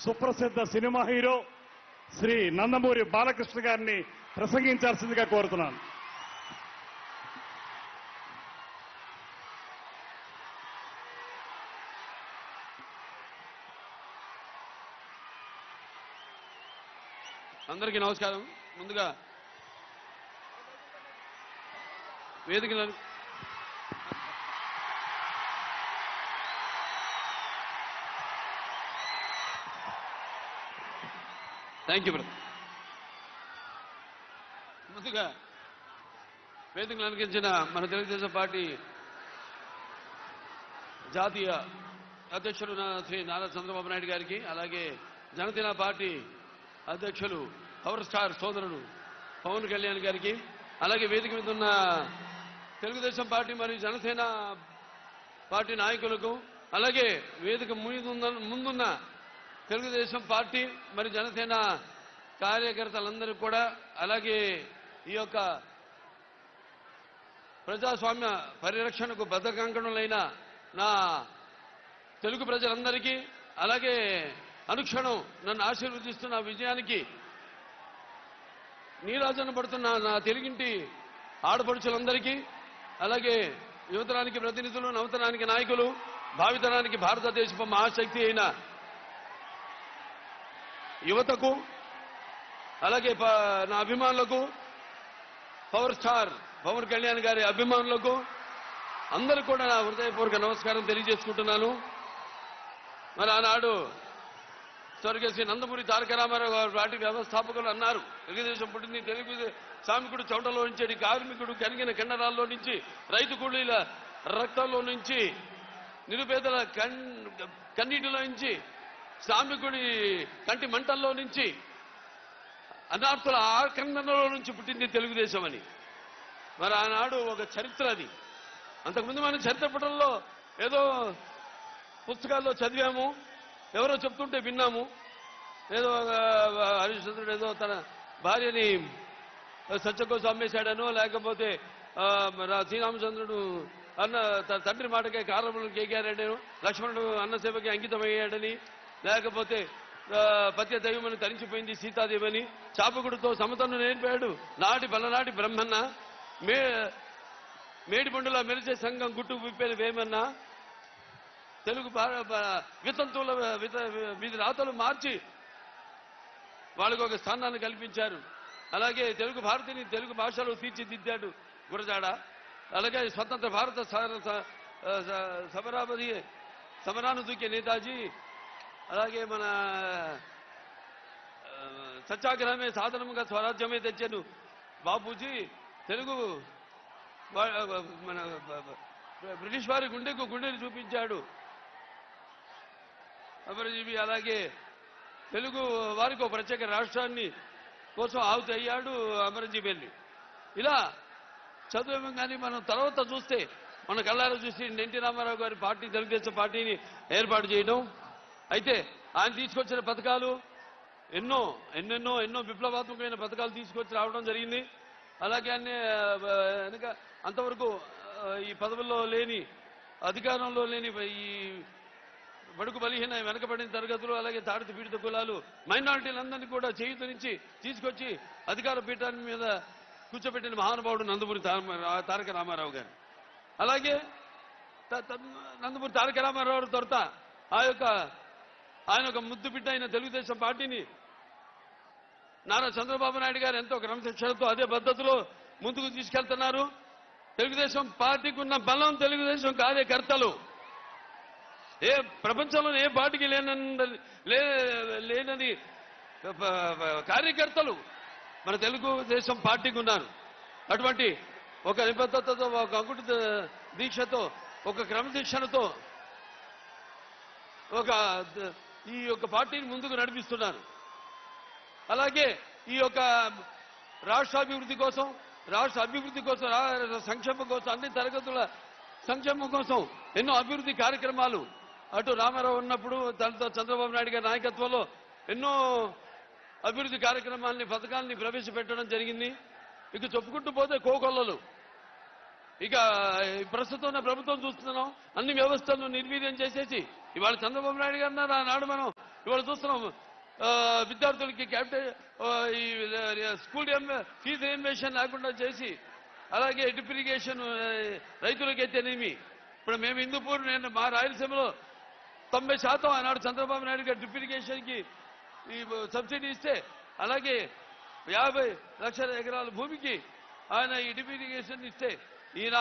సుప్రసిద్ధ cinema hero Shri Nandamuri Balakrishna గారిని ప్రసంగించాల్సిందిగా కోరుతున్నాను. అందరికీ నమస్కారం. ముందుగా వేదిక థ్యాంక్ యూ బ్రదర్. ముందుగా వేదికలు అలంకరించిన మన తెలుగుదేశం పార్టీ జాతీయ అధ్యక్షుడు శ్రీ నారా చంద్రబాబు నాయుడు గారికి, అలాగే జనసేన పార్టీ అధ్యక్షులు పవర్ స్టార్ సోదరుడు పవన్ కళ్యాణ్ గారికి, అలాగే వేదిక మీద ఉన్న తెలుగుదేశం పార్టీ మరియు జనసేన పార్టీ నాయకులకు, అలాగే వేదిక ముందున్న తెలుగుదేశం పార్టీ మరి జనసేన కార్యకర్తలందరూ కూడా, అలాగే ఈ యొక్క ప్రజాస్వామ్య పరిరక్షణకు బద్ధకంకణులైన నా తెలుగు ప్రజలందరికీ, అలాగే అనుక్షణం నన్ను ఆశీర్వదిస్తున్న విజయానికి నీరాజన పడుతున్న నా తెలుగింటి ఆడపడుచులందరికీ, అలాగే యువతరానికి ప్రతినిధులు, నవతరానికి నాయకులు, భావితరానికి భారతదేశపు మహాశక్తి అయిన యువతకు, అలాగే నా అభిమానులకు, పవర్ స్టార్ పవన్ కళ్యాణ్ గారి అభిమానులకు అందరూ కూడా నా హృదయపూర్వక నమస్కారం తెలియజేసుకుంటున్నాను. మరి ఆనాడు స్వర్గశ్రీ నందమూరి తారక రామారావు గారు పార్టీ వ్యవస్థాపకులు అన్నారు, తెలుగుదేశం పుట్టింది తెలుగు శ్రామికుడు చౌటలో నుంచి, కార్మికుడు కనిగిన కండరాల్లో నుంచి, రైతు కూలీల రక్తంలో నుంచి, నిరుపేదల కన్నీటిలో నుంచి, శ్రామికుడి కంటి మంటల్లో నుంచి, అనార్థుల ఆకందనలో నుంచి పుట్టింది తెలుగుదేశం అని. మరి ఆనాడు ఒక చరిత్ర అది. అంతకుముందు మనం చరిత్ర పుటంలో ఏదో పుస్తకాల్లో చదివాము, ఎవరో చెప్తుంటే విన్నాము. ఏదో హరిశ్చంద్రుడు ఏదో తన భార్యని సత్య కోసం అమ్మేశాడనో, లేకపోతే శ్రీరామచంద్రుడు అన్న తండ్రి మాటకే కారణములు కేగారాడనో, లక్ష్మణుడు అన్నసేవకి అంకితమయ్యాడని, లేకపోతే పత్య దైవమని తరించిపోయింది సీతాదేవని, చాపకుడితో సమతను నేర్పాడు నాటి బలనాటి బ్రహ్మన్న, మేడి పండులా మెరిసే సంఘం గుట్టు విప్పేది వేమన్నా, తెలుగు వితంతువుల వీధి రాతలు మార్చి వాళ్ళకు ఒక స్థానాన్ని కల్పించారు. అలాగే తెలుగు భారతిని తెలుగు భాషలో తీర్చిదిద్దాడు గురజాడ. అలాగే స్వతంత్ర భారత సమరాను దూకే నేతాజీ, అలాగే మన సత్యాగ్రహమే సాధనముగా స్వరాజ్యమే తెచ్చాను బాపూజీ, తెలుగు మన బ్రిటిష్ వారి గుండెకు గుండెని చూపించాడు అమరజీవి. అలాగే తెలుగు వారికి ఒక ప్రత్యేక రాష్ట్రాన్ని కోసం ఆహుతి అయ్యాడు అమరజీవి. ఇలా చదువు కానీ మనం తర్వాత చూస్తే, మన కళ్ళారా చూసి ఎన్టీ రామారావు గారి పార్టీ తెలుగుదేశం పార్టీని ఏర్పాటు చేయడం. అయితే ఆయన తీసుకొచ్చిన పథకాలు ఎన్నో విప్లవాత్మకమైన పథకాలు తీసుకొచ్చి రావడం జరిగింది. అలాగే వెనుక అంతవరకు ఈ పదవుల్లో లేని, అధికారంలో లేని ఈ బడుగు బలహీన వెనకబడిన తరగతులు, అలాగే తాడిత పీడిత కులాలు, మైనారిటీలందరినీ కూడా చేయూతనిచ్చి తీసుకొచ్చి అధికార పీఠాన్ని మీద కూర్చోబెట్టిన మహానుభావుడు నందమూరి తారక రామారావు గారు. అలాగే నందమూరి తారక రామారావు తర్వాత ఆయన ఒక ముద్దు బిడ్డ అయిన తెలుగుదేశం పార్టీని నారా చంద్రబాబు నాయుడు గారు ఎంతో క్రమశిక్షణతో అదే పద్ధతిలో ముందుకు తీసుకెళ్తున్నారు. తెలుగుదేశం పార్టీకి ఉన్న బలం తెలుగుదేశం కార్యకర్తలు. ఏ ప్రపంచంలో ఏ పార్టీకి లేనని కార్యకర్తలు మన తెలుగుదేశం పార్టీకి ఉన్నారు. అటువంటి ఒక నిబద్ధతతో, ఒక అంకుట దీక్షతో, ఒక క్రమశిక్షణతో ఈ యొక్క పార్టీని ముందుకు నడిపిస్తున్నారు. అలాగే ఈ యొక్క రాష్ట్ర అభివృద్ధి కోసం, సంక్షేమం కోసం, అన్ని తరగతుల సంక్షేమం కోసం ఎన్నో అభివృద్ధి కార్యక్రమాలు అటు రామారావు ఉన్నప్పుడు దాంతో చంద్రబాబు నాయుడు గారి నాయకత్వంలో ఎన్నో అభివృద్ధి కార్యక్రమాలని, పథకాలని ప్రవేశపెట్టడం జరిగింది. ఇక చెప్పుకుంటూ పోతే కోకొల్లలు. ఇక ప్రస్తుతం ప్రభుత్వం చూస్తున్నాం, అన్ని వ్యవస్థలను నిర్వీర్యం చేసేసి ఇవాళ చంద్రబాబు నాయుడు గారు అన్నారు, ఆనాడు మనం ఇవాళ చూస్తున్నాం విద్యార్థులకి ఈ స్కూల్ ఫీజు రియంబర్స్మెంట్ లేకుండా చేసి, అలాగే డ్రిప్ ఇరిగేషన్ రైతులకైతేనేమి, ఇప్పుడు మేము హిందూపూర్ నేను మా రాయలసీమలో 90% ఆనాడు చంద్రబాబు నాయుడు గారు డ్రిప్ ఇరిగేషన్కి ఈ సబ్సిడీ ఇస్తే, అలాగే 50 లక్షల ఎకరాల భూమికి ఆయన ఈ డ్రిప్ ఇరిగేషన్ ఇస్తే ఈనాడు